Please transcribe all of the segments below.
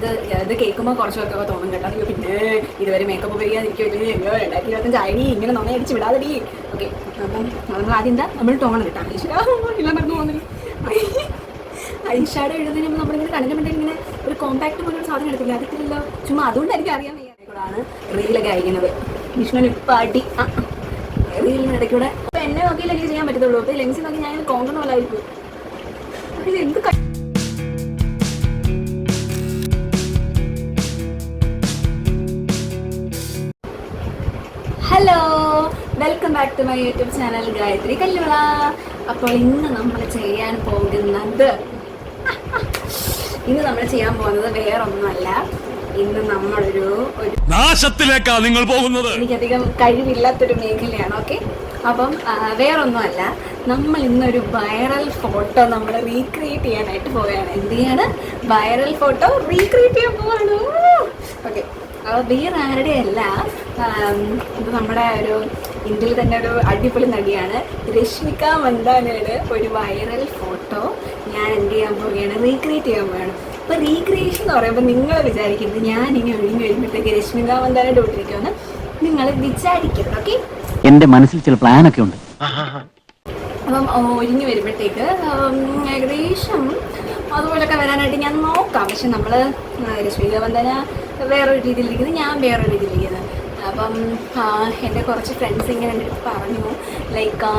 ഇത് കേൾക്കുമ്പോൾ കുറച്ച് പേർക്കൊക്കെ തോന്നും കേട്ടോ, അയ്യോ പിന്നെ ഇതുവരെ മേക്കപ്പ് ഉപയോഗിക്കാതിരിക്കുമല്ലേ, അയ്യോ 2025 ആയി ഇങ്ങനെ നന്നായി അടിച്ച് വിടാതെടി. ഓക്കെ, അപ്പം നമ്മൾ ആദ്യം എന്താ നമ്മൾ ടോൺ കിട്ടാം. ഇല്ല മറന്നു പോകുന്നില്ല. ഐഷാഡോ എഴുതുന്നതിന് മുമ്പ് നമ്മളിങ്ങനെ കണ്ണിന് വേണ്ടി ഇങ്ങനെ ഒരു കോമ്പാക്ട് പോലെ ഒരു സാധനം എടുത്തില്ല, അതിട്ടില്ലല്ലോ. ചുമ്മാ അതുകൊണ്ടായിരിക്കും അറിയാൻ വയ്യാതെക്കൂടാണ് റീലൊക്കെ അയക്കുന്നത്. വിഷ്ണുവിന് ഇപ്പം അടി റീലിനിടയ്ക്കൂടെ. അപ്പം എന്നെ നോക്കിയില്ല എനിക്ക് ചെയ്യാൻ പറ്റത്തുള്ളൂ. അപ്പോൾ ലെൻസിൽ നോക്കി ഞാൻ കോങ്കണ പോലെ ആയിരിക്കും. ഇത് എന്ത് hello, welcome back to my YouTube channel Gayathri Kallula. അപ്പോൾ ഇന്ന് നമ്മൾ ചെയ്യാൻ പോകുന്നത് വേറൊന്നുമല്ല. ഇന്ന് നമ്മളൊരു നാശത്തിലേക്കാ നിങ്ങൾ പോകുന്നത്. എനിക്കധികം കഴിവില്ലാത്തൊരു മേഖലയാണ്. ഓക്കെ, അപ്പം വേറൊന്നുമല്ല, നമ്മൾ ഇന്നൊരു വൈറൽ ഫോട്ടോ നമ്മൾ റീക്രിയേറ്റ് ചെയ്യാനായിട്ട് പോവുകയാണ്. എന്ത് ചെയ്യാണ്? വൈറൽ ഫോട്ടോ റീക്രിയേറ്റ് ചെയ്യാൻ പോവാണ്. ഓക്കെ, വേറെ ആരുടെ അല്ല, ഇത് നമ്മുടെ ഒരു ഇന്ത്യയിൽ തന്നെ ഒരു അടിപൊളി നടിയാണ് രശ്മിക മന്ദാനയുടെ ഒരു വൈറൽ ഫോട്ടോ ഞാൻ എന്ത് ചെയ്യാൻ പോവുകയാണ്? റീക്രിയേറ്റ് ചെയ്യാൻ പോവുകയാണ്. അപ്പോൾ റീക്രിയേഷൻ എന്ന് പറയുമ്പോൾ നിങ്ങൾ വിചാരിക്കുന്നത് ഞാനിങ്ങനെ ഒഴിഞ്ഞു കഴിയുമ്പോഴത്തേക്ക് രശ്മിക മന്ദാനയുടെ ഇട്ടിരിക്കുമെന്ന് നിങ്ങൾ വിചാരിക്കരുത്. ഓക്കെ, എൻ്റെ മനസ്സിൽ ചില പ്ലാനൊക്കെ ഉണ്ട്. അപ്പം ഒഴിഞ്ഞു വരുമ്പോഴത്തേക്ക് ഏകദേശം അതുപോലൊക്കെ വരാനായിട്ട് ഞാൻ നോക്കാം. പക്ഷെ നമ്മൾ രശ്മിക മന്ദാന വേറൊരു രീതിയിലിരിക്കുന്നത്, ഞാൻ വേറൊരു രീതിയിലിരിക്കുന്നത്. അപ്പം എൻ്റെ കുറച്ച് ഫ്രണ്ട്സ് ഇങ്ങനെ എൻ്റെ അടുത്ത് പറഞ്ഞു, ലൈക്ക്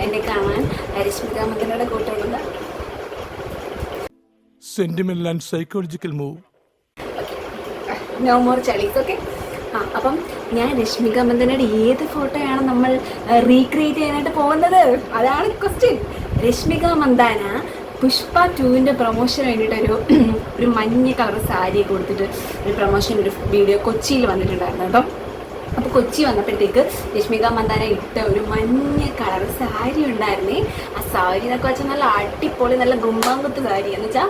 എന്നെ കാണാൻ രശ്മിക മന്ദാനയുടെ കൂട്ടുള്ളത്. Sentimental and psychological move. No more ചളീസ്. ഓക്കെ, അപ്പം ഞാൻ രശ്മിക മന്ദാനയുടെ ഏത് ഫോട്ടോയാണ് നമ്മൾ റീക്രിയേറ്റ് ചെയ്യാനായിട്ട് പോകുന്നത്? അതാണ് ക്വസ്റ്റ്യൻ. രശ്മിക മന്ദാന പുഷ്പ 2ൻ്റെ പ്രൊമോഷന് വേണ്ടിയിട്ടൊരു ഒരു മഞ്ഞ കളർ സാരിയൊക്കെ കൊടുത്തിട്ട് ഒരു പ്രൊമോഷൻ ഒരു വീഡിയോ കൊച്ചിയിൽ വന്നിട്ടുണ്ടായിരുന്നു കേട്ടോ. അപ്പോൾ കൊച്ചി വന്നപ്പോഴത്തേക്ക് രശ്മിക മന്ദാന ഇട്ട ഒരു മഞ്ഞ കളർ സാരി ഉണ്ടായിരുന്നേ. ആ സാരി എന്നൊക്കെ വെച്ചാൽ നല്ല അടിപൊളി, നല്ല ഗുമ്പാങ്കുത്ത് സാരി. എന്ന് വെച്ചാൽ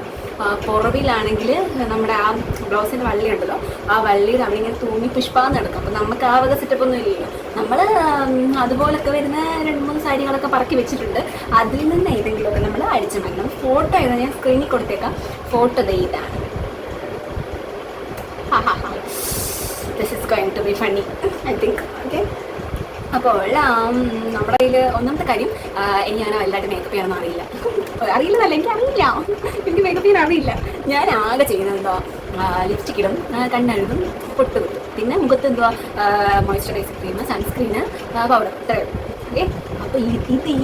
പുറവിലാണെങ്കിൽ നമ്മുടെ ആ ബ്ലൗസിൻ്റെ വള്ളി ഉണ്ടല്ലോ, ആ വള്ളിയുടെ അവിടെ ഇങ്ങനെ തൂങ്ങി പുഷ്പാന്ന് എടുക്കും. അപ്പോൾ നമുക്ക് ആ വക സെറ്റപ്പൊന്നും ഇല്ലല്ലോ. നമ്മൾ അതുപോലൊക്കെ വരുന്ന 2-3 സാരികളൊക്കെ പറക്കി വെച്ചിട്ടുണ്ട്. അതിൽ നിന്ന് ഏതെങ്കിലുമൊക്കെ നമ്മൾ അടിച്ചു മാറ്റണം. ഫോട്ടോ ഏതാ ഞാൻ സ്ക്രീനിൽ കൊടുത്തേക്കാം. ഫോട്ടോ ഇതാണ്. This is going to be funny I think. Okay, അപ്പോൾ നമ്മുടെ കയ്യിൽ ഒന്നാമത്തെ കാര്യം, എനിക്ക് അങ്ങനെ വലുതായിട്ട് മേക്കപ്പ് ചെയ്യാനൊന്നും അറിയില്ലെന്നല്ല, എനിക്ക് മേക്കപ്പ് ചെയ്യാൻ അറിയില്ല. ഞാൻ ആകെ ചെയ്യുന്നത് എന്തുവാ, ലിപ്സ്റ്റിക് ഇടും, കണ്ണെഴുതും, പൊട്ട് കുത്തും, പിന്നെ മുഖത്ത് എന്തുവാ മോയ്സ്ചറൈസർ ക്രീം, സൺസ്ക്രീന്, പൗഡർ, ഇത്രയും. ഓക്കെ, അപ്പോൾ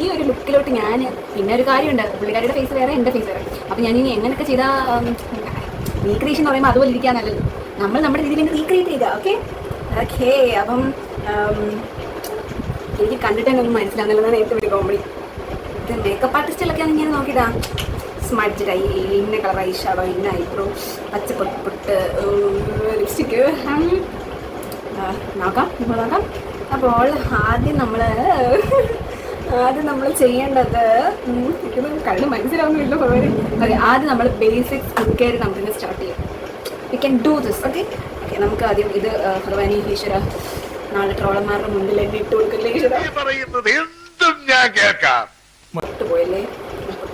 ഈ ഒരു ലുക്കിലോട്ട് ഞാൻ, പിന്നെ ഒരു കാര്യമുണ്ട്, പുള്ളിക്കാരിയുടെ ഫേസ് വേറെ, എൻ്റെ ഫേസ് വേറെ. അപ്പോൾ ഞാനിനി എങ്ങനെയൊക്കെ ചെയ്താൽ റീക്രിയേഷൻ എന്ന് പറയുമ്പോൾ അതുപോലെ ഇരിക്കാനല്ലല്ലോ, നമ്മൾ നമ്മുടെ രീതിയിൽ റീക്രിയേറ്റ് ചെയ്താൽ. ഓക്കെ ഓക്കെ, അപ്പം എനിക്ക് കണ്ടിട്ട് തന്നെ ഒന്നും മനസ്സിലാകുന്നില്ലെന്നാണ് ഏറ്റവും വലിയ കോമഡി. ഇത് മേക്കപ്പ് ആർട്ടിസ്റ്റുകളൊക്കെ ഇങ്ങനെ നോക്കിയിട്ടാ സ്മഡ്ജഡ് ഐ, ഇന്ന കളർ ഐ ഷാഡോ, ഇന്ന ഐബ്രോ, പച്ചപ്പൊട്ട്, ലിപ്സ്റ്റിക്ക്, നോക്കാം. അപ്പോൾ ആദ്യം നമ്മൾ ചെയ്യേണ്ടത്, എനിക്കൊന്നും കണ്ണ് മനസ്സിലാവുന്നില്ല കുറേ. ഓക്കെ, ആദ്യം നമ്മൾ ബേസിക് സ്കിൻ കെയർ നമുക്ക് സ്റ്റാർട്ട് ചെയ്യാം. We can do this. Okay, നമുക്ക് ആദ്യം ഇത് ഭഗവാനി ഈശ്വര നാളെ ട്രോളന്മാരുടെ മുന്നിൽ എന്നെ ഇട്ട് കൊടുക്കില്ലേ ഈശ്വര പോയല്ലേ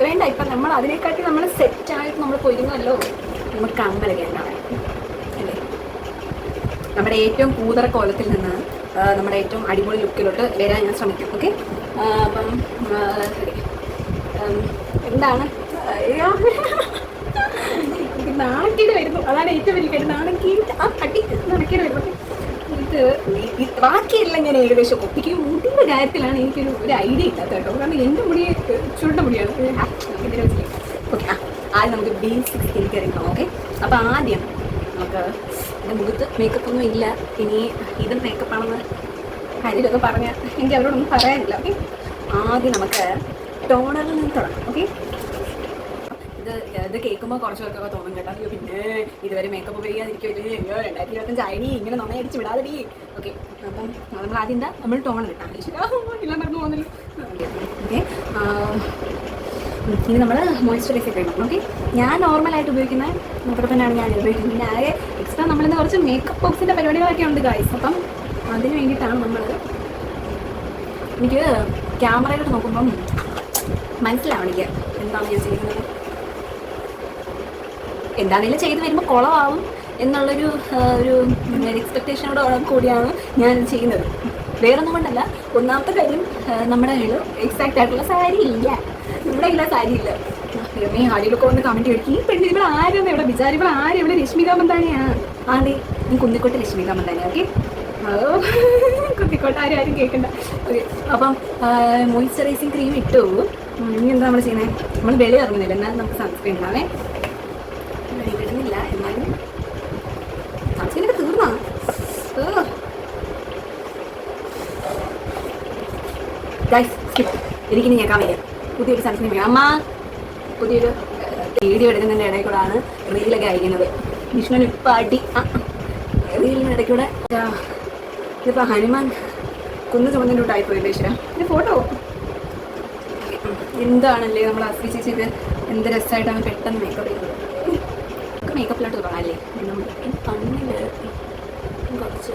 വേണ്ട. ഇപ്പം നമ്മൾ അതിനെക്കാട്ടി നമ്മൾ സെറ്റായിട്ട് നമ്മൾ പൊരുങ്ങല്ലോ. നമുക്ക് അമ്പലൊക്കെ ഉണ്ടാവും അല്ലേ? നമ്മുടെ ഏറ്റവും കൂതറ കോലത്തിൽ നിന്ന് നമ്മുടെ ഏറ്റവും അടിപൊളി ലുക്കിലോട്ട് വരാൻ ഞാൻ ശ്രമിക്കും. ഓക്കെ, അപ്പം എന്താണ് നാണക്കേട് വരുന്നു, അതാണ് ഏറ്റവും വലിയ കാര്യം. നാണക്കേട് വരുന്നു. ഇത് ബാക്കിയെല്ലാം ഞാൻ ഏകദേശം ഒപ്പിക്കും. മുടിയുടെ കാര്യത്തിലാണ് എനിക്കൊരു ഐഡിയ ഇല്ലാത്ത കേട്ടോ. കാരണം എൻ്റെ മുടി ചുരുണ്ട മുടിയാണ്. ഓക്കെ, ആദ്യം നമുക്ക് ബേസിക് സ്കിൻ കെയർ ഉണ്ടാവും. ഓക്കെ, അപ്പോൾ ആദ്യം നമുക്ക് എൻ്റെ മുഖത്ത് മേക്കപ്പ് ഒന്നും ഇല്ല, ഇനി ഇതും മേക്കപ്പാണെന്ന് കാര്യമൊക്കെ പറഞ്ഞാൽ എനിക്ക് അവരോടൊന്നും പറയാനില്ല. ഓക്കെ, ആദ്യം നമുക്ക് ടോണറിൽ നിന്ന് തുടങ്ങാം. ഓക്കെ, ഇത് കേൾക്കുമ്പോൾ കുറച്ച് പേർക്കൊക്കെ തോന്നും കേട്ടോ, അയ്യോ പിന്നെ ഇതുവരെ മേക്കപ്പ് ഉപയോഗിക്കാതിരിക്കുമല്ലേ, അയ്യോ 2025 ആയി ഇങ്ങനെ നന്നായി അടിച്ച് വിടാതെടി. ഓക്കെ, അപ്പം നമ്മൾ ആദ്യം എന്താ നമ്മൾ ടോണർ കിട്ടാം. ഇല്ല മറന്നു പോകുന്നില്ല. ഓക്കെ, ഇനി നമ്മൾ മോയ്സ്ചറൈസർ കഴിക്കണം. ഓക്കെ, ഞാൻ നോർമലായിട്ട് ഉപയോഗിക്കുന്ന അത്ര തന്നെയാണ് ഞാൻ ഉപയോഗിക്കുന്നത്. പിന്നെ ആകെ എക്സ്ട്രാ നമ്മളിന്ന് കുറച്ച് മേക്കപ്പ് ബോക്സിൻ്റെ പരിപാടികളൊക്കെ ഉണ്ട് ഗായ്സ്. അപ്പം അതിന് വേണ്ടിയിട്ടാണ് എനിക്ക് ക്യാമറയിലോട്ട് നോക്കുമ്പം മനസ്സിലാവണില്ല എന്താണ് ഞാൻ ചെയ്യുന്നത്. എന്താണെങ്കിലും ചെയ്ത് വരുമ്പോൾ കുളമാവും എന്നുള്ളൊരു ഒരു എക്സ്പെക്റ്റേഷനോട് കൂടിയാണ് ഞാൻ ചെയ്യുന്നത്. വേറൊന്നും കൊണ്ടല്ല. ഒന്നാമത്തെ കാര്യം, നമ്മുടെ കയ്യിൽ എക്സാക്റ്റ് ആയിട്ടുള്ള സാരി ഇല്ല. നമ്മുടെ കയ്യിലെ സാരി ഇല്ല. ആരെയൊക്കെ ഒന്ന് കമൻറ്റ് ചോദിക്കും, ഈ പെണ്ണ് ഇവിടെ ആരും ഇവിടെ വിചാരം, ഇവിടെ ആരും ഇവിടെ രശ്മിക മന്ദാനയാണ്. ആദ്യ നീ കുന്നിക്കോട്ടെ രശ്മിക മന്ദാന. ഓക്കെ, കുത്തിക്കോട്ടെ, ആരും കേൾക്കണ്ട. ഓക്കെ, അപ്പം മോയ്സ്ചറൈസിങ് ക്രീം ഇട്ടു. ഇനി എന്താ നമ്മൾ ചെയ്യുന്നത്? നമ്മൾ വെളി ഇറങ്ങുന്നില്ല, എന്നാലും നമുക്ക് സൺസ്ക്രീൻ ഉണ്ടാവേ. വെളി കിട്ടുന്നില്ല, എന്നാലും സൺസ്ക്രീനൊക്കെ തീർന്നാ. എനിക്കിനി ഞെക്കാൻ വയ്യ. പുതിയൊരു സൺസ്ക്രീൻ വേണം. അമ്മ പുതിയൊരു വീഡിയോ എടുക്കുന്നതിൻ്റെ ഇടയിൽ കൂടെയാണ് റീലൊക്കെ അയക്കുന്നത്. വിഷ്ണുവിന് ഇപ്പം അടി. റീലിൻ്റെ ഇടയ്ക്ക് കൂടെ ഇതിപ്പോൾ ഹനുമാൻ കുന്നു ചുമന്നിട്ടോട്ടായിപ്പോയില്ലേ ഈശ്വര. ഇതിൻ്റെ ഫോട്ടോ എന്താണല്ലേ നമ്മൾ അസ്വി ചേച്ചിക്ക് എന്ത് രസമായിട്ടാണ് പെട്ടെന്ന് മേക്കപ്പ് ചെയ്തത്. നമുക്ക് മേക്കപ്പിലോട്ട് തുടങ്ങാമല്ലേ? കണ്ണിൽ കുറച്ച്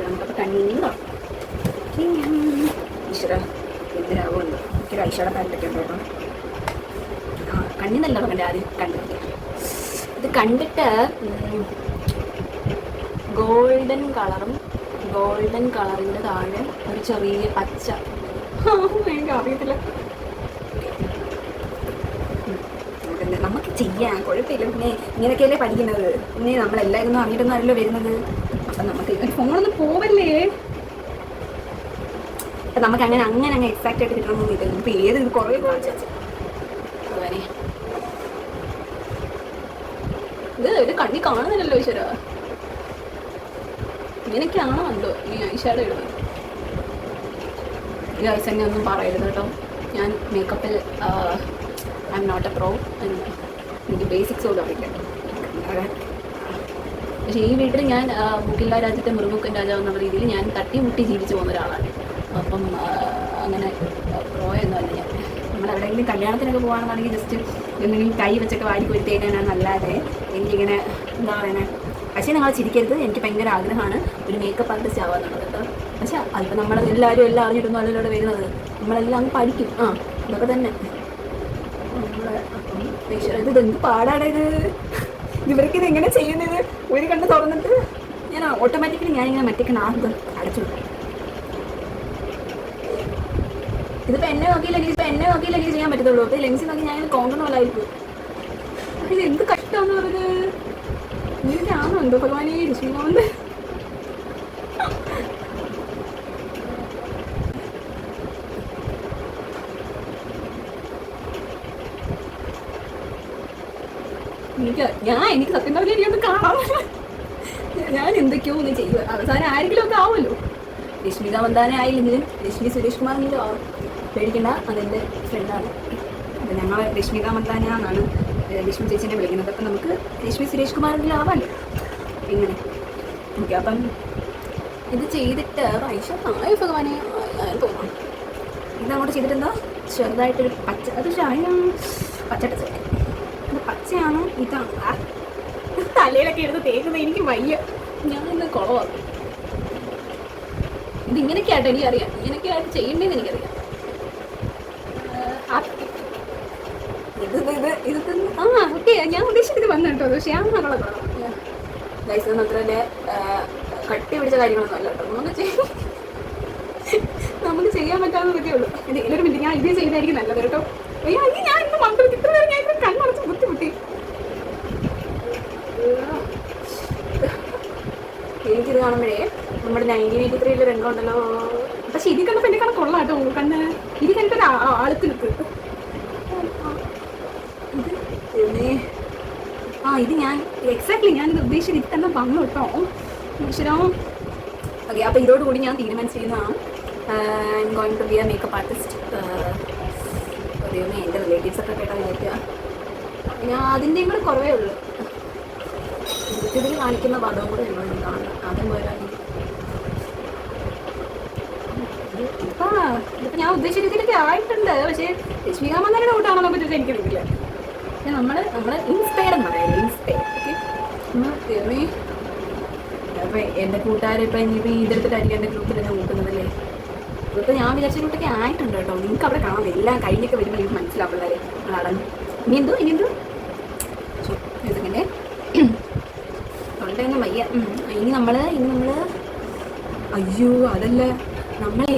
നമുക്കപ്പോൾ കണ്ണീന്നോ ഈശ്വര എന്തിനാകുമല്ലോ. എനിക്കൊരു ഐഷാഡോ പാലറ്റൊക്കെ ഉണ്ട് കേട്ടോ. കണ്ണിന്നല്ല പറഞ്ഞ ആദ്യം കണ്ടിട്ട്. ഇത് കണ്ടിട്ട് ഗോൾഡൻ കളറിൻ്റെ താഴെ ഒരു ചെറിയ പച്ച, എനിക്ക് അറിയത്തില്ല. നമുക്ക് ചെയ്യാം, കുഴപ്പമില്ല. പിന്നെ ഇങ്ങനെയൊക്കെയല്ലേ പഠിക്കുന്നത്. പിന്നെ നമ്മളെല്ലാവരും ഒന്നും അറിഞ്ഞിട്ടൊന്നും അല്ലല്ലോ വരുന്നത്. അപ്പം നമുക്ക് ഫോണൊന്നും പോവല്ലേ. അപ്പം നമുക്ക് അങ്ങനെ എക്സാക്റ്റ് ആയിട്ട് കിട്ടണമെന്നൊന്നും ഇല്ല. ഇപ്പം ഏത് കുറേ അതുവരെ ഇത് ഒരു കണ്ണി കാണുന്നില്ലല്ലോ ഈശ്വര. ഇങ്ങനെയൊക്കെയാണോ എന്തോ ഈ ഐഷാഡോ ഇടുന്നത്. ഈ ഐസ് തന്നെ ഒന്നും പറയരുത് കേട്ടോ. ഞാൻ മേക്കപ്പിൽ I am not a pro. എനിക്ക് ബേസിക്സ് പോലും അറിയില്ല. പക്ഷേ ഈ വീട്ടിൽ ഞാൻ മുക്കില്ല രാജ്യത്തെ മുറുമുക്കൻ രാജാവ് എന്നുള്ള രീതിയിൽ ഞാൻ തട്ടിമുട്ടി ജീവിച്ചു പോകുന്ന ഒരാളാണ്. അപ്പം അങ്ങനെ പ്രോയൊന്നുമല്ല ഞാൻ. നമ്മളെവിടെയെങ്കിലും കല്യാണത്തിനൊക്കെ പോകുകയാണെന്നുണ്ടെങ്കിൽ ജസ്റ്റ് എന്തെങ്കിലും കൈ വെച്ചൊക്കെ വാരി കൊരുത്തേക്കാനാണ്. അല്ലാതെ എനിക്കിങ്ങനെ എന്താ പറയുന്നത്. പക്ഷേ നിങ്ങൾ ചിരിക്കരുത്, എനിക്ക് ഭയങ്കര ആഗ്രഹമാണ് ഒരു മേക്കപ്പ് ആർട്ടിസ്റ്റ് ആവാന്നുള്ളത് കേട്ടോ. പക്ഷേ അതിപ്പോൾ നമ്മളെല്ലാവരും എല്ലാം അറിഞ്ഞിട്ടൊന്നും അല്ലല്ലോ ഇവിടെ വരുന്നത്. നമ്മളെല്ലാം അങ്ങ് പഠിക്കും. അതൊക്കെ തന്നെ നമ്മളെ. അപ്പം ഇത് എന്ത് പാടാണ് ഇത്. ഇവർക്കിത് എങ്ങനെ ചെയ്യുന്നത്? ഒരു കണ്ണ് തുറന്നിട്ട് ഞാൻ ഓട്ടോമാറ്റിക്കലി ഞാനിങ്ങനെ മറ്റേ ആദ്യം അടച്ചു. ഇതിപ്പോൾ എന്നെ നോക്കിയില്ലെങ്കിൽ ചെയ്യാൻ പറ്റത്തുള്ളൂ. അപ്പോൾ ലെൻസിൽ നോക്കി ഞാൻ കോങ്കണ പോലായിരിക്കും. ഇത് എന്ത് കഷ്ടമാണെന്ന് പറഞ്ഞത്. ഇങ്ങനെയാണോ എന്തോ ഭഗവാനേ രശ്മികാമന്ത്. എനിക്ക് സത്യം പറഞ്ഞാൽ എനിക്കൊന്ന് കാണാൻ. ഞാൻ എന്തൊക്കെയോ ഒന്ന് ചെയ്യുക. അവസാനം ആരെങ്കിലും ഒക്കെ ആവുമല്ലോ. രശ്മിക മന്ദാന ആയില്ലെങ്കിലും രശ്മി സുരേഷ് കുമാറെങ്കിലും ആവും. പേടിക്കണ്ട, അതെൻ്റെ ഫ്രണ്ടാണ്. അപ്പം ഞങ്ങൾ രശ്മിക മന്ദാന എന്നാണ് രശ്മി ചേച്ചിനെ വിളിക്കുന്നത്. അപ്പം നമുക്ക് രശ്മി സുരേഷ് കുമാറെങ്കിലും ആവാമല്ലോ. ഇങ്ങനെ ഓക്കെ. അപ്പം ഇത് ചെയ്തിട്ട് പൈസ താഴെ ഭഗവാനെ തോന്നുന്നു. ഇതങ്ങോട്ട് ചെയ്തിട്ടെന്താ ചെറുതായിട്ടൊരു പച്ച, അത് പച്ചട്ട ഇത് പച്ചയാണോ ഇതാണ് തലയിലൊക്കെ എടുത്ത് തേക്കുന്നത്. എനിക്ക് വയ്യ, ഞാനിന്ന് കുളവാക്കും. ഇതിങ്ങനെയൊക്കെ ആയിട്ട് എനിക്കറിയാം. ഇങ്ങനെയൊക്കെ ആയിട്ട് ചെയ്യേണ്ടതെന്ന് എനിക്കറിയാം. ഓക്കെ, ഞാൻ ഉദ്ദേശിച്ചത് വന്നു കേട്ടോ. പക്ഷേ ഞാൻ മകളെ കുളം ലൈസൻസ് അത്ര വലിയ കട്ടി പിടിച്ച കാര്യങ്ങളൊന്നും അല്ല കേട്ടോ. നമുക്ക് ചെയ്യാൻ പറ്റാവുന്നതൊക്കെ ഉള്ളൂ. ഒരു മിനിറ്റ്, ഞാൻ ഇത് ചെയ്തായിരിക്കും നല്ലത് കേട്ടോ. അയ്യോ, ഞാൻ ഇന്ന് മന്ത്രത്തിൽ ഇത്ര നേരം ഞാൻ ഇപ്പം കണ്ണടച്ച് ബുദ്ധിമുട്ടി. എനിക്കിത് കാണുമ്പോഴേ നമ്മുടെ 1983 രംഗമുണ്ടല്ലോ. പക്ഷെ ഇത് കണ്ടപ്പോൾ എൻ്റെ കണക്ക് കൊള്ളാം കേട്ടോ. കണ്ണ് ഇത് കണ്ടിട്ട് ആൾക്ക് നിൽക്ക്. ഇത് ഞാൻ എക്സാക്ട്ലി ഞാനിത് ഉദ്ദേശിച്ചത് ഇത് തന്നെ വന്നു കേട്ടോ. ഈശ്വരോ. ഓക്കെ, അപ്പോൾ ഇതോടുകൂടി ഞാൻ തീരുമാനിച്ചിരുന്നതാണ് I am going to be a makeup artist. അറിയുമേ, എൻ്റെ റിലേറ്റീവ്സൊക്കെ കേട്ടാൽ വിചാരിക്കുക ഞാൻ അതിൻ്റെയും കൂടെ കുറവേ ഉള്ളൂ. യൂട്യൂബിൽ കാണിക്കുന്ന പദവും കൂടെ ഞങ്ങൾ കാണുന്നത്. ആദ്യം പോരാ ഇതിപ്പോൾ ഞാൻ ഉദ്ദേശിച്ച രീതിയിലൊക്കെ ആയിട്ടുണ്ട്. പക്ഷേ രശ്മിക മന്ദാനയുടെ കൂട്ടാണെന്നോ പറ്റിയിട്ട് എനിക്കറിയില്ല. പക്ഷെ നമ്മൾ ഇൻസ്പയർ എന്ന് പറയാം. ഇൻസ്പയർ. ഓക്കെ. അപ്പോൾ എൻ്റെ കൂട്ടുകാരിപ്പോൾ ഇനിയിപ്പോൾ ഇതെടുത്തിട്ടായിരിക്കും എൻ്റെ ഗ്രൂപ്പിൽ തന്നെ കൂട്ടുന്നതല്ലേ. ഇപ്പോൾ ഞാൻ വിചാരിച്ച കൂട്ടൊക്കെ ആയിട്ടുണ്ട് കേട്ടോ. നിങ്ങൾക്ക് അവിടെ കാണാം. എല്ലാം കഴിഞ്ഞൊക്കെ വരുമ്പോൾ എനിക്ക് മനസ്സിലാവും പിള്ളേരെ അടങ്ങും. ഇനി എന്തോ തൊണ്ടയൊന്നും വയ്യ. ഇനി നമ്മൾ അയ്യോ അതല്ല, നമ്മളെ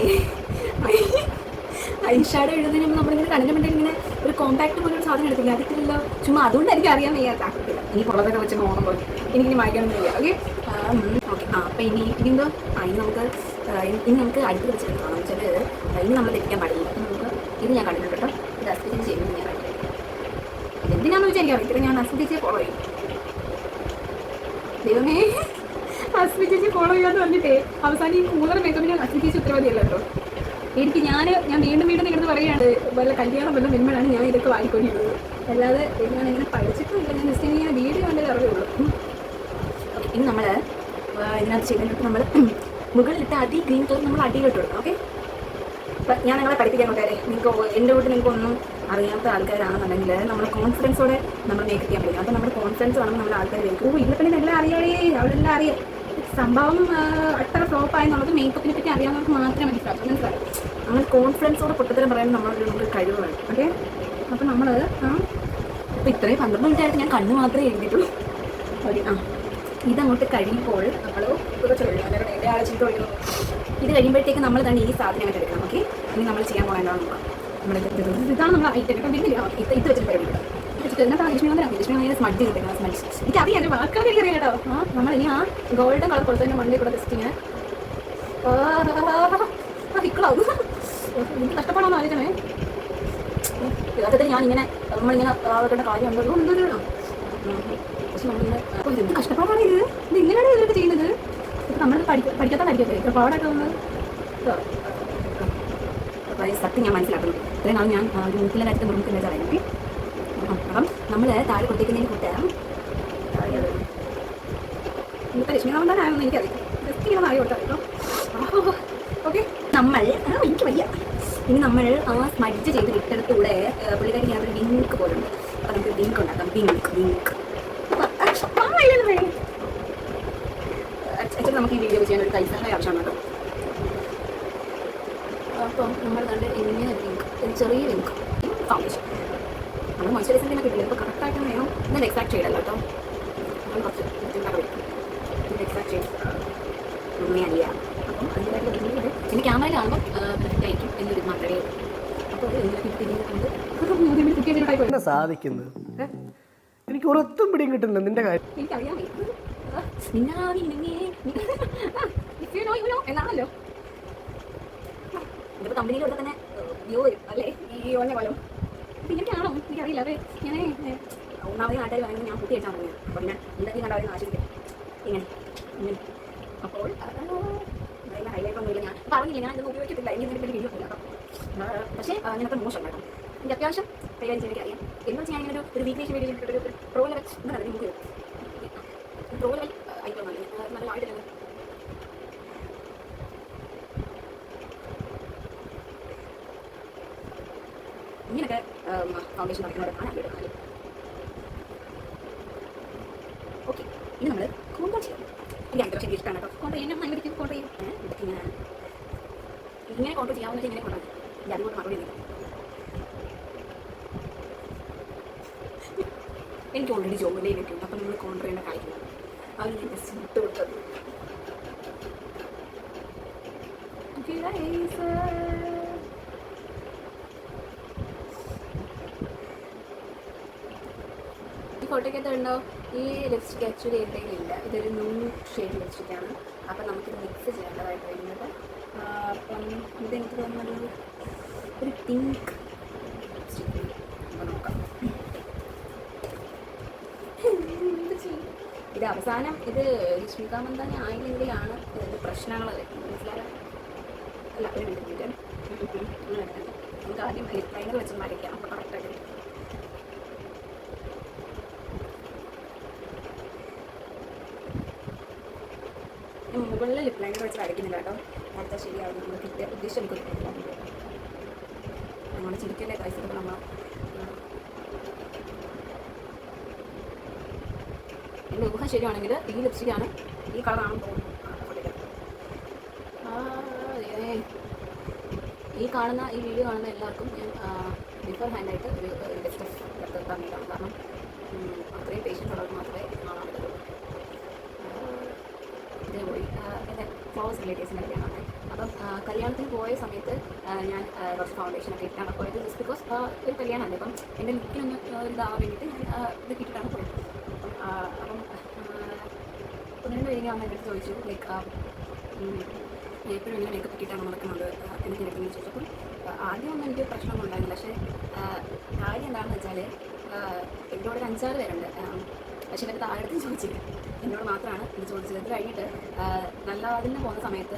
ഐഷാഡോ എഴുതുന്നതിന് മുമ്പ് നമ്മളിങ്ങനെ കണ്ണിന് വേണ്ടി ഇങ്ങനെ ഒരു കോമ്പാക്ട് പോലെ ഒരു സാധനം എടുത്തില്ല, അതിട്ടില്ലല്ലോ. ചുമ്മാ അതുകൊണ്ട് എനിക്ക് അറിയാൻ വയ്യാത്ത ആക്കില്ല. ഇനി പുറത്തൊക്കെ വെച്ച് ഓണം പോലെ എനിക്കിനി വായിക്കാനൊന്നും വയ്യ. Okay okay. അപ്പം ഇനി എന്തോ ഇനി നമുക്ക് അടുത്ത് വെച്ചിട്ട് കാണാം വെച്ചാൽ ഇനി നമ്മൾ തെറ്റിക്കാൻ പാടില്ല. നമുക്ക് ഇത് ഞാൻ കണ്ടിട്ടുണ്ട് കേട്ടോ. ഇത് അസ്വദിച്ച് ചെയ്യുന്നത് ഞാൻ കണ്ടിട്ടുണ്ട്. എന്തിനാന്ന് വെച്ചാൽ എനിക്ക് അറിയത്തില്ല. ഞാൻ അസ്വദിച്ച് ഫോളോ ചെയ്യും. ദൈവമേ, അസ്വദിച്ച് ഫോളോ ചെയ്യാന്ന് പറഞ്ഞിട്ടേ അവസാനം ഈ കൂളർ മേക്കപ്പിന് അസ്വദിച്ച് ഉത്തരവാദിയല്ല കേട്ടോ. എനിക്ക് ഞാൻ വീണ്ടും നിങ്ങളുടെ പറയുകയാണ്, വല്ല കല്യാണം വല്ലതും വരുമ്പോഴാണ് ഞാൻ ഇതൊക്കെ വായിക്കൊണ്ടിരുന്നത്. അല്ലാതെ ഞാൻ ഇങ്ങനെ പഠിച്ചിട്ടില്ല. ഞാൻ ജസ്റ്റ് ഇങ്ങനെ വീഡിയോ കണ്ടത് അറിയുള്ളൂ. ഓക്കെ, ഇനി നമ്മൾ ഇതിനകത്ത് ചെയ്തിട്ട് നമ്മൾ മുകളിലിട്ട് ഗ്രീൻ കളർ നമ്മൾ അടിയിലിട്ട് കൊടുക്കണം. ഓക്കെ, അപ്പം ഞാൻ നിങ്ങളെ പഠിപ്പിക്കാൻ കൂട്ടുകാരെ, നിങ്ങൾക്ക് എൻ്റെ കൂട്ട് നിങ്ങൾക്കൊന്നും അറിയാത്ത ആൾക്കാരാണെന്നുണ്ടെങ്കിൽ നമ്മൾ കോൺഫിഡൻസോടെ നമ്മൾ മേക്കപ്പ് ചെയ്യാൻ പറ്റില്ല. അപ്പോൾ നമ്മുടെ കോൺഫിഡൻസ് വേണമെങ്കിൽ നമ്മൾ ആൾക്കാർ മേക്കപ്പ് ഇതിനെപ്പറ്റി എല്ലാം അറിയാളേ, അവളെല്ലാം അറിയാം. സംഭവം അത്ര ഫ്ലോപ്പ് ആയെന്നുള്ളത് മേക്കപ്പിനെ പറ്റി അറിയാവുന്നവർക്ക് മാത്രമേ മനസ്സിലാവും. നമ്മൾ കോൺഫിഡൻസോടെ പൊട്ടത്തരം പറയാൻ നമുക്ക് കഴിവ് വേണം. ഓക്കെ, അപ്പം നമ്മൾ അപ്പോൾ ഇത്രയും 12 മിനിറ്റായിട്ട് ഞാൻ കണ്ണ് മാത്രമേ എഴുതിയിട്ടുള്ളൂ. ഓക്കെ, ഇതങ്ങോട്ട് കഴിയുമ്പോൾ നമ്മൾ എൻ്റെ ആലോചിച്ചിട്ട് ഒഴിക്കുന്നു. ഇത് കഴിയുമ്പോഴത്തേക്ക് നമ്മൾ തന്നെ ഈ സാധനം അങ്ങോട്ട് എടുക്കണം. ഓക്കെ, ഇനി നമ്മൾ ചെയ്യാൻ പോകേണ്ടതാണ് നോക്കാം. നമ്മൾ ഇതാണ് നമ്മൾ ഐറ്റം ഇപ്പം വരുന്നില്ല. ഇത് വെച്ചിട്ട് പരിപാടി വെച്ചിട്ട് എന്നിട്ട് ലക്ഷ്മി സ്മഡ് ചെയ്തിട്ട് സ്മഡ് എനിക്ക് അറിയാം. എൻ്റെ വാക്കാതെ അറിയാം കേട്ടോ. നമ്മൾ ഇനി ഗോൾഡൻ കളർ കൊടുത്തതിൻ്റെ മണ്ണിൽ കൂടെ ജസ്റ്റ് ഇങ്ങനെ ഹിക്കളാവും. എനിക്ക് കഷ്ടപ്പെടാമെന്ന് ആലോചിക്കണേ. യഥാർത്ഥത്തിൽ ഞാനിങ്ങനെ നമ്മളിങ്ങനെ ആളുകളുടെ കാര്യം ഉണ്ടോ പക്ഷെ നമ്മളിങ്ങനെ എന്ത് കഷ്ടപ്പാടാണ് ഇത് ഇങ്ങനെയാണ് ഇതൊക്കെ ചെയ്യുന്നത്. ഇപ്പം നമ്മൾ പഠിക്കാത്തതായിരിക്കും ഇത്ര പാടായിട്ട് തോന്നുന്നത്. സത്യം ഞാൻ മനസ്സിലാക്കുന്നു. ഇത്രയും നാൾ ഞാൻ ഒരു മൂക്കിലെ കാര്യത്തിൽ മുറുക്കില്ല ചടങ്ങി. അപ്പം നമ്മൾ താഴെ കൊടുത്തേക്കുന്നതിന് കൂട്ടാം. ഇന്നത്തെ ലക്ഷ്മി നാമന്താനായെന്ന് എനിക്കറിയാം. ജസ്റ്റ് ഇങ്ങനെ നാളെ കൊടുത്താൽ ഓക്കെ. നമ്മൾ എനിക്ക് വയ്യ. ഇനി നമ്മൾ സ്മഡ്ജ് ചെയ്ത് വിട്ടെടുത്തൂടെ പുള്ളിക്കാരി ഞാനൊരു വിങ്ക് പോലുണ്ട്. അപ്പം നമുക്ക് വിങ്ക് ഉണ്ടാക്കാം. വിങ്ക് ആക്ച്വലി നമുക്ക് ഈ വീഡിയോ ചെയ്യാൻ ഒരു കൈസഹായ ആവശ്യമാണ് കേട്ടോ. അപ്പം നമ്മൾ കണ്ട് ഇങ്ങനെ ഒരു ചെറിയ വിങ്ക് ഫൗണ്ടേഷൻ നമ്മൾ മോയ്സ്ചറൈസറിനെ കിട്ടില്ല. ഇപ്പോൾ കറക്റ്റായിട്ട് വേണം. ഇന്നലെ എക്സാക്ട് ചെയ്തല്ലോ കേട്ടോ. നമ്മൾ കുറച്ച് എക്സാക്ട് ചെയ്ത് ഉണ്മയല്ല. അപ്പം അതിൻ്റെതായിട്ട് പിന്നീട് എൻ്റെ ക്യാമറയിൽ കാണുമ്പോൾ പെർഫെക്റ്റ് ആയിരിക്കും എന്നൊരു മാത്രമേ ഉള്ളൂ. അപ്പോൾ അത് സാധിക്കുന്നത് എനിക്ക് ഉറത്തും പിടിയും കിട്ടുന്നില്ല നിന്റെ കാര്യം. എനിക്കറിയാമേ എന്നാണല്ലോ ഇതിപ്പോൾ കമ്പനിയിലൊക്കെ തന്നെ വ്യൂ വരും അല്ലേ ഈ ഓഞ്ഞ കൊലം. അപ്പം ഇങ്ങനെയാണോ എനിക്കറിയില്ല. അത് ഞാൻ ഒന്നാമത് നാട്ടുകാർ വേണമെങ്കിൽ ഞാൻ കുട്ടി വെച്ചാൽ മതി. അപ്പോൾ പിന്നെ എന്തെങ്കിലും കണ്ടവരെ ആശ്രയിക്കാം ഇങ്ങനെ ഇങ്ങനെ. അപ്പോൾ അതിൻ്റെ ഹൈലൈറ്റ് ഒന്നുമില്ല. ഞാൻ പറഞ്ഞില്ല ഞാൻ ഇതൊന്നും ഉപയോഗിക്കത്തില്ല. ഇനി ഇതിൻ്റെ വീഡിയോ ഇല്ല കേട്ടോ. പക്ഷേ അങ്ങനത്തെ മോശം കേട്ടോ. എനിക്ക് അത്യാവശ്യം കൈകാര്യം ചെയ്യാൻ അറിയാം. എന്ന് വെച്ചാൽ ഞാനിങ്ങനെ ഒരു വീക്ക്നേഷൻ വീഡിയോ ഒരു പ്രോ ലെവൽ എന്താണ് നമുക്ക് പ്രോ ലെവൽ ആയിക്കോ നല്ല ആയിട്ടില്ല. ഇങ്ങനെയൊക്കെ ഫൗണ്ടേഷൻ പഠിക്കുന്നവരാണ് എടുക്കുന്നത്. ഓക്കെ, ഇനി നമ്മൾ കോൺട്രോൾ ചെയ്യാം. എനിക്ക് അത്യാവശ്യം ഇഷ്ടമാണ് കേട്ടോ. കോൺട്രോൾ എന്നെ ഭയങ്കര കോൺട്രോൾ ചെയ്യും. ഇങ്ങനെ കോൺട്രോൾ ചെയ്യാവുന്ന ഇങ്ങനെ കൊണ്ടാണ് ഈ അതുകൊണ്ട് മറുപടി ചെയ്യും. എനിക്ക് ഓൾറെഡി ജോലിയിലൊക്കെ ഉണ്ട്. അപ്പം നമ്മൾ കോൺട്രോൾ ചെയ്യേണ്ട കാര്യമില്ല. അത് ഞാൻ ജസ്റ്റ് വിട്ട് കൊടുത്തത്. ഈ ഫോട്ടോയ്ക്കകത്ത് ഉണ്ടോ ഈ ലിപ്സ്റ്റിക് ആക്ച്വലി എൻ്റെ ഇല്ല. ഇതൊരു ന്യൂ ഷെയ്ഡ് ലിപ്സ്റ്റിക്കാണ്. അപ്പം നമുക്കിത് മിക്സ് ചെയ്യേണ്ടതായിട്ട് വരുന്നത്. അപ്പം ഇതെനിക്ക് തോന്നുന്നത് ഒരു പിങ്ക് ലിപ്സ്റ്റിക്ക്. അപ്പോൾ നോക്കാം. ഇത് അവസാനം ഇത് രശ്മിക മന്ദാന ആയില്ലെങ്കിലാണ് ഇതിൻ്റെ പ്രശ്നങ്ങൾ മനസ്സിലാകാൻ. അല്ല ഒരു മിനിറ്റ് നമുക്ക് ആദ്യം ലിപ് ലൈനർ വെച്ച് വരയ്ക്കാം. അപ്പോൾ കറക്റ്റായിട്ട് മുകളിൽ ലിപ് ലൈനർ വെച്ച് വരയ്ക്കുന്നില്ല കേട്ടോ. അടുത്ത ശരിയാവും. നമ്മൾ കിട്ടിയ ഉദ്ദേശം എനിക്ക് നമ്മൾ ചിരിക്കല്ലേ കഴിച്ചപ്പോൾ നമ്മൾ എൻ്റെ ഊഹം ശരിയാണെങ്കിൽ ഈ ലിപ്സ്റ്റിക്കാണ് ഈ കളറാണെന്ന് തോന്നുന്നു. ഈ കാണുന്ന ഈ വീഡിയോ കാണുന്ന എല്ലാവർക്കും ഞാൻ ബിഫോർ ഹാൻഡായിട്ട് ഒരു ലിപ്സ്റ്റിക് തന്നിട്ടാണ്. കാരണം അത്രയും പേഷ്യൻ്റ് ഉള്ളവർക്ക് മാത്രമേ കാണാൻ പറ്റുള്ളൂ. കല്യാണത്തിന് പോയി. എൻ്റെ ക്ലോസ് റിലേറ്റീവ്സിൻ്റെ കല്യാണമാണ്. അപ്പം കല്യാണത്തിന് പോയ സമയത്ത് ഞാൻ കുറച്ച് ഫൗണ്ടേഷനൊക്കെ ഇട്ടാണ് പോയത്. ജസ്റ്റ് ബിക്കോസ് ഒരു കല്യാണമല്ലേ, അപ്പം എൻ്റെ ലുക്കിനൊന്ന് ഒരു ഇതാവാൻ വേണ്ടിയിട്ട് ഞാൻ ഇത് ഇട്ടിട്ടാണ് പോയത്. അപ്പം ഒന്ന് രണ്ട് പേര് വന്ന് എൻ്റെ അടുത്ത് ചോദിച്ചു, ലൈക്ക് എപ്പോഴും ഇങ്ങനെ മേക്കപ്പ് ഇട്ടിട്ടാണ് നടക്കുന്നത് എനിക്ക് എടുക്കുന്നത് ചോദിച്ചപ്പോൾ ആദ്യമൊന്നും എനിക്ക് പ്രശ്നമൊന്നും ഉണ്ടായിരുന്നില്ല. പക്ഷേ കാര്യം എന്താണെന്ന് വെച്ചാൽ എന്നോട് ഒരു 5-6 പേരുണ്ട്. പക്ഷേ എൻ്റെ താഴത്ത് ചോദിച്ചില്ല, എന്നോട് മാത്രമാണ് ഇത് ചോദിച്ചത്. ഇത് കഴിഞ്ഞിട്ട് നല്ല വാതിലിന് പോകുന്ന സമയത്ത്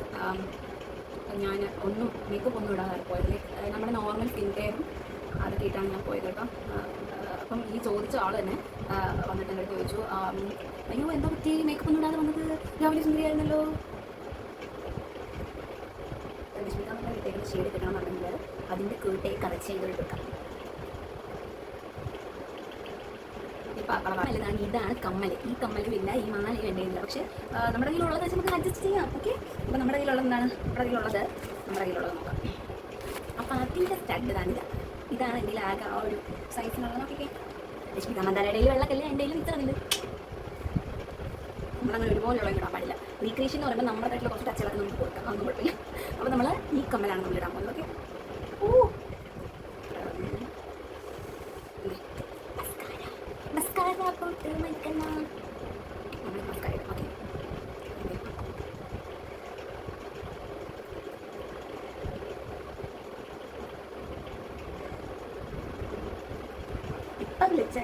ഞാൻ ഒന്നും മേക്കപ്പ് ഒന്നും ഇടാതെ പോയത്. ലൈക്ക് നമ്മുടെ നോർമൽ സ്കിൻ കെയറും അതൊക്കെ ഇട്ടാണ് ഞാൻ പോയത് കേട്ടോ. അപ്പം ഈ ചോദിച്ച ആൾ തന്നെ വന്നിട്ട് എൻ്റെ അടുത്ത് ചോദിച്ചു, അയ്യോ എന്താ പറ്റി മേക്കപ്പ് ഒന്നും ഇടാതെ വന്നത്, രാവിലെ സുന്ദരിയായിരുന്നല്ലോ. രശ്മിക മന്ദാന ഇട്ടേക്കുന്ന ഷെയ്ഡ് കിട്ടണമെന്നുണ്ടെങ്കിൽ അതിൻ്റെ കൂട്ടേ കറക്റ്റ് ചെയ്തിട്ട് വെക്കാം. ഇതാണ് ഇതാണ് കമ്മൽ. ഈ കമ്മലും ഇല്ല, ഈ മാല വേണ്ടിയില്ല. പക്ഷേ നമ്മുടെ കയ്യിലുള്ളത് വെച്ച് നമുക്ക് അഡ്ജസ്റ്റ് ചെയ്യാം. ഓക്കെ, അപ്പോൾ നമ്മുടെ കയ്യിലുള്ളത് എന്താണ്? നമ്മുടെ കയ്യിലുള്ളത് നോക്കാം. അപ്പോൾ അതിൻ്റെ സ്റ്റഡ് ഇതാണ് എൻ്റെ ആകെ ആ ഒരു സൈസിനുള്ളത്. നോക്കിക്കേ, രശ്മിക മന്ദാനയുടെ വെള്ളക്കല്ലേ, എൻ്റെ കയ്യിൽ ഇത്രയുണ്ട്. നമ്മളങ്ങനെ ഒരുപോലെയുള്ള ഇടാൻ പാടില്ല. റീക്രിയേഷൻ എന്ന് പറയുമ്പോൾ നമ്മുടെ കയ്യിൽ കുറച്ച് ടച്ചുകളൊക്കെ നമുക്ക് കൊടുക്കാം, അതൊന്നും കുഴപ്പമില്ല. അപ്പോൾ നമ്മൾ ഈ കമ്മലാണ് നമ്മൾ ഇടാൻ പോകുന്നത്. ഓക്കെ,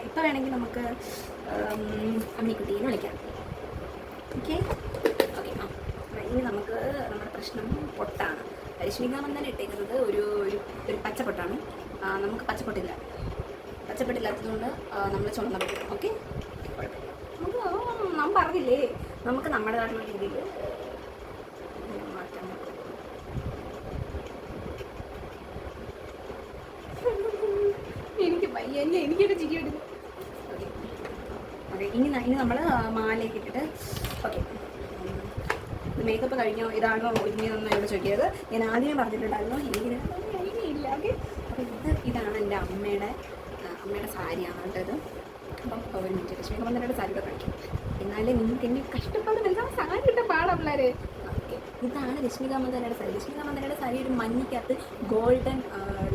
ഇപ്പം വേണമെങ്കിൽ നമുക്ക് അമ്മിക്കുട്ടീനെ വിളിക്കാം. Okay okay. ഇനി നമുക്ക് നമ്മുടെ പ്രശ്നം പൊട്ടാണ്. രശ്മിക മന്ദാന ഇട്ടേക്കുന്നത് ഒരു പച്ചപ്പൊട്ടാണ്. നമുക്ക് പച്ചപ്പൊട്ടില്ലാത്തതുകൊണ്ട് നമ്മൾ ചുമന്ന പൊട്ടും. ഓക്കെ, നമുക്ക് നാം പറഞ്ഞില്ലേ, നമുക്ക് നമ്മുടേതായിട്ടുള്ള രീതിയിൽ മാറ്റാൻ പറ്റും. എനിക്ക് പയ്യല്ലേ, എനിക്കൊരു ചിരി എടുക്കും. Okay okay. ഇനി നമ്മൾ മാലയൊക്കെ ഇട്ടിട്ട് ഓക്കെ. മേക്കപ്പ് കഴിഞ്ഞോ, ഇതാണോ ഒരുങ്ങിയതെന്നോ ഇവിടെ ചോദിക്കരുത്. ഞാൻ ആദ്യമേ പറഞ്ഞിട്ടുണ്ടായിരുന്നു എനിക്കില്ല. ഓക്കെ, അപ്പോൾ ഇതാണ് എൻ്റെ അമ്മയുടെ സാരിയാണ് കേട്ടത്. അപ്പം ഒരു മിനിറ്റ്, രശ്മിക മന്ദാനയുടെ സാരി ഒക്കെ കാണിക്കും. എന്നാലേ നിങ്ങൾക്ക് എന്നെ കഷ്ടപ്പാട് എന്താണ് സാരി കിട്ടാൻ പാടാ പിള്ളേരെ. ഓക്കെ, ഇതാണ് രശ്മിക മന്ദാനയുടെ സാരി. രശ്മിക മന്ദാനയുടെ സാരി ഒരു മഞ്ഞക്കകത്ത് ഗോൾഡൻ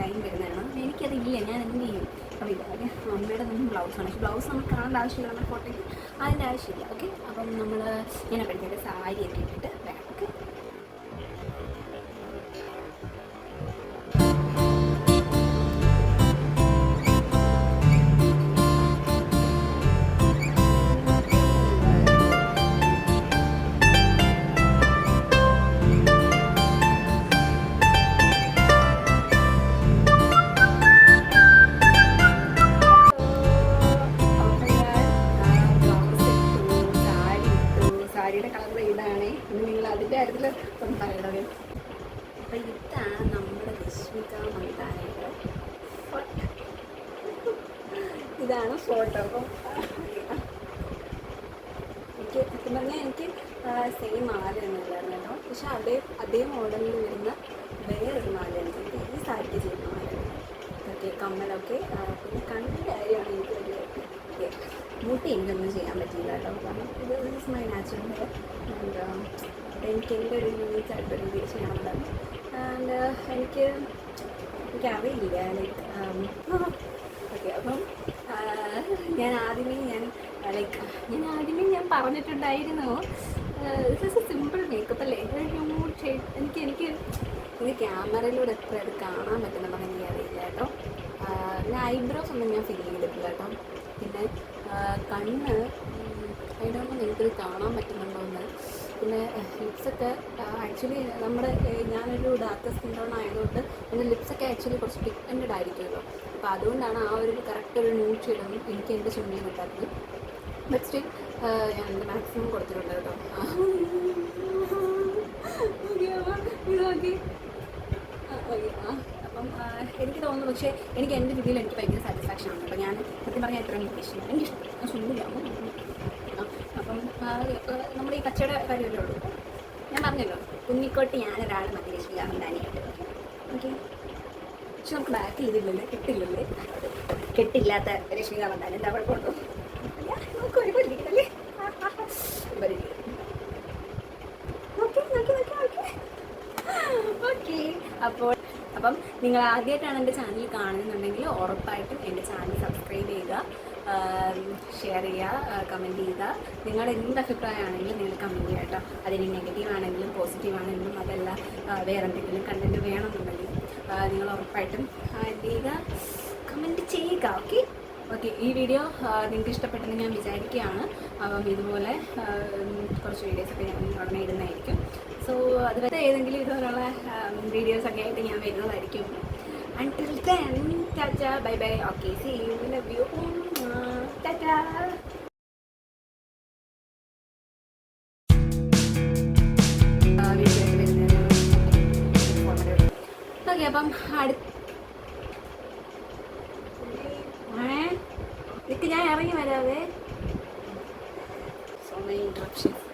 ലൈൻ വരുന്നതാണ്. എനിക്കതില്ല, ഞാൻ എന്ത് ചെയ്യും? അപ്പോൾ ഇതാകെ അമ്മയുടെ നമ്മൾ ബ്ലൗസാണ്. പക്ഷേ ബ്ലൗസ് നമുക്ക് കാണേണ്ട ആവശ്യമില്ല, നമ്മുടെ ഫോട്ടോയ്ക്ക് അതിൻ്റെ ആവശ്യമില്ല. ഓക്കെ, അപ്പം ഞാൻ അപ്പോഴത്തേക്ക് സാരിയൊക്കെ ഇട്ടിട്ട് വരാം. ഓക്കെ, സാരിയുടെ കളർ ഇതാണ്. ഇനി നിങ്ങൾ അതിൻ്റെ കാര്യത്തിൽ ഒന്ന് പറയണത്. അപ്പം ഇതാണ് നമ്മുടെ രശ്മിക മന്ദാനയുടെ ഫോട്ടോ. ഇതാണ് ഫോട്ടോ. അപ്പം എനിക്ക് സത്യം പറഞ്ഞാൽ എനിക്ക് സെയിം മാല ഒന്നുമില്ലായിരുന്നു കേട്ടോ. പക്ഷെ അതേ മോഡലിൽ വരുന്ന വേറൊരു മാലയാണ് എനിക്ക് ഈ സാരിക്ക് ചെയ്യുന്ന മാലയാണ്. ഓക്കെ, കമ്മലൊക്കെ. പിന്നെ കണ്ണിൻ്റെ കാര്യമാണ് എനിക്ക് വലിയ മുട്ടി എനിക്കൊന്നും ചെയ്യാൻ പറ്റിയില്ല കേട്ടോ. കാരണം ഇത് is my natural hair. And എനിക്ക് എൻ്റെ ഒരു യൂണിക്കായിട്ടൊരു രീതിയിൽ ചെയ്യണമെന്നുണ്ടായിരുന്നു. ആൻഡ് എനിക്കറിയില്ല ലൈക്ക് ഓക്കെ. അപ്പം ഞാൻ ആദ്യമേ പറഞ്ഞിട്ടുണ്ടായിരുന്നു this is A simple makeup അല്ലേ, ന്യൂഡ് ഷെയ്ഡ്. എനിക്ക് ക്യാമറയിലൂടെ എത്ര അത് കാണാൻ പറ്റുന്നുണ്ടെന്ന് എനിക്കറിയില്ല കേട്ടോ. പിന്നെ ഐബ്രോസ് ഒന്നും ഞാൻ ഫിൽ ചെയ്തിട്ടില്ല കേട്ടോ. പിന്നെ കണ്ണ് അതിനൊന്നും എനിക്കത് കാണാൻ പറ്റുന്നുണ്ടോ എന്ന്. പിന്നെ ലിപ്സൊക്കെ ആക്ച്വലി ഞാനൊരു ഡാർക്ക് സ്കിൻ ടോൺ ആയതുകൊണ്ട് എൻ്റെ ലിപ്സൊക്കെ ആക്ച്വലി കുറച്ച് പിഗ്മെൻറ്റഡ് ആയിരിക്കുമല്ലോ. അപ്പോൾ അതുകൊണ്ടാണ് ആ ഒരു കറക്റ്റ് ഒരു ന്യൂഡ് ഷെയ്ഡൊന്നും എനിക്ക് എൻ്റെ ചുണ്ടിൽ കിട്ടാത്തത്. ബട്ട് സ്റ്റിൽ ഞാൻ എൻ്റെ മാക്സിമം കൊടുത്തിട്ടുണ്ട് കേട്ടോ. അപ്പം എനിക്ക് തോന്നുന്നു, പക്ഷേ എനിക്ക് എൻ്റെ രീതിയിൽ എനിക്ക് ഭയങ്കര സാറ്റിസ്ഫാക്ഷൻ ആണ്. അപ്പോൾ ഞാൻ സത്യം പറഞ്ഞാൽ എത്രയും എനിക്കിഷ്ടം. ഞാൻ ചുണ്ടിലാവും. അപ്പം നമ്മുടെ ഈ പച്ചയുടെ കാര്യമല്ലേ ഉള്ളൂ. ഞാൻ പറഞ്ഞല്ലോ, കുഞ്ഞിക്കോട്ട് ഞാനൊരാൾ മതി രശ്മിക മന്ദാനയായിട്ട്. ഓക്കെ, പക്ഷെ നമുക്ക് ബാക്ക് ചെയ്തില്ലല്ലേ, കെട്ടില്ലാത്ത രശ്മിക മന്ദാന എന്താ കുഴപ്പമുണ്ടോ? നമുക്ക് ഒരു പരിധിക്കല്ലേ. അപ്പം നിങ്ങൾ ആദ്യമായിട്ടാണ് എൻ്റെ ചാനൽ കാണുന്നുണ്ടെങ്കിൽ ഉറപ്പായിട്ടും എൻ്റെ ചാനൽ സബ്സ്ക്രൈബ് ചെയ്യുക, ഷെയർ ചെയ്യുക, കമൻറ്റ് ചെയ്യുക. നിങ്ങളുടെ എന്ത് അഭിപ്രായമാണെങ്കിലും നിങ്ങൾ കമൻറ്റ് ചെയ്യുക കേട്ടോ. അതിന് നെഗറ്റീവ് ആണെങ്കിലും പോസിറ്റീവ് ആണെങ്കിലും അതല്ല വേറെ എന്തെങ്കിലും കണ്ടൻറ്റ് വേണമെന്നുണ്ടെങ്കിൽ നിങ്ങൾ ഉറപ്പായിട്ടും എന്ത് ചെയ്യുക, കമൻറ്റ് ചെയ്യുക. ഓക്കെ, ഈ വീഡിയോ നിങ്ങൾക്ക് ഇഷ്ടപ്പെട്ടെന്ന് ഞാൻ വിചാരിക്കുകയാണ്. അപ്പം ഇതുപോലെ കുറച്ച് വീഡിയോസൊക്കെ ഞാൻ ഉടനെ ഇടുന്നതായിരിക്കും. സോ അതുവരെ ഏതെങ്കിലും ഇതുപോലുള്ള വീഡിയോസൊക്കെ ആയിട്ട് ഞാൻ വരുന്നതായിരിക്കും. Until then, tata, bye bye. Okay, see you. Love you. Tata. Okay, അപ്പം ഇതൊക്കെ ഞാൻ ഇറങ്ങി വരാതെ. So many interruptions.